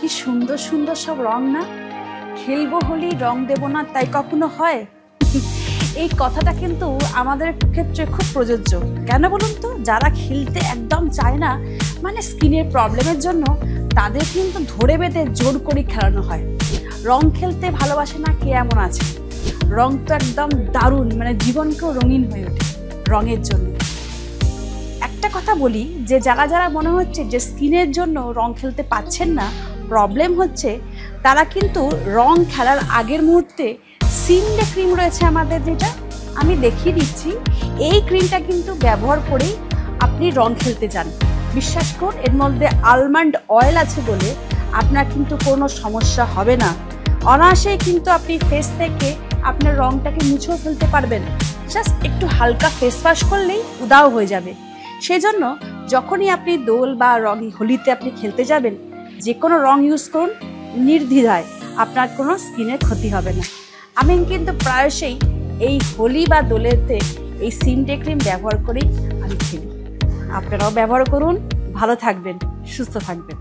কি সুন্দর সুন্দর সব রং না। খেলবো হোলি রং দেব না তাই কখনো হয়? এই কথাটা কিন্তু আমাদের ক্ষেত্রে খুব প্রযোজ্য। কেন বলুন তো? যারা খেলতে একদম চায় না, মানে স্কিনের প্রবলেমের জন্য, তাদের কিন্তু ধরে বেঁধে জোর করে খেলানো হয়। রং খেলতে ভালোবাসে না কে এমন আছে? রং তো একদম দারুণ, মানে জীবনকেও রঙিন হয়ে ওঠে রঙের জন্য। একটা কথা বলি, যে যারা যারা মনে হচ্ছে যে স্কিনের জন্য রং খেলতে পাচ্ছেন না, প্রবলেম হচ্ছে, তারা কিন্তু রং খেলার আগের মুহূর্তে সিনডে ক্রিম রয়েছে আমাদের, যেটা আমি দেখিয়ে দিচ্ছি। এই ক্রিমটা কিন্তু ব্যবহার করেই আপনি রং খেলতে যান। বিশ্বাস করুন, এর মধ্যে আলমন্ড অয়েল আছে বলে আপনার কিন্তু কোনো সমস্যা হবে না। অনায়াসেই কিন্তু আপনি ফেস থেকে আপনার রংটাকে মুছেও ফেলতে পারবেন। জাস্ট একটু হালকা ফেস ওয়াশ করলেই উদাও হয়ে যাবে। সেই জন্য যখনই আপনি দোল বা হোলিতে আপনি খেলতে যাবেন, যে কোনো রং ইউজ করুন নির্দ্বিধায়, আপনার কোনো স্কিনের ক্ষতি হবে না। আমি কিন্তু প্রায়শই এই হোলি বা দোলেতে এই সিনডে ক্রিম ব্যবহার করেই আমি খেলি। আপনারাও ব্যবহার করুন, ভালো থাকবেন, সুস্থ থাকবেন।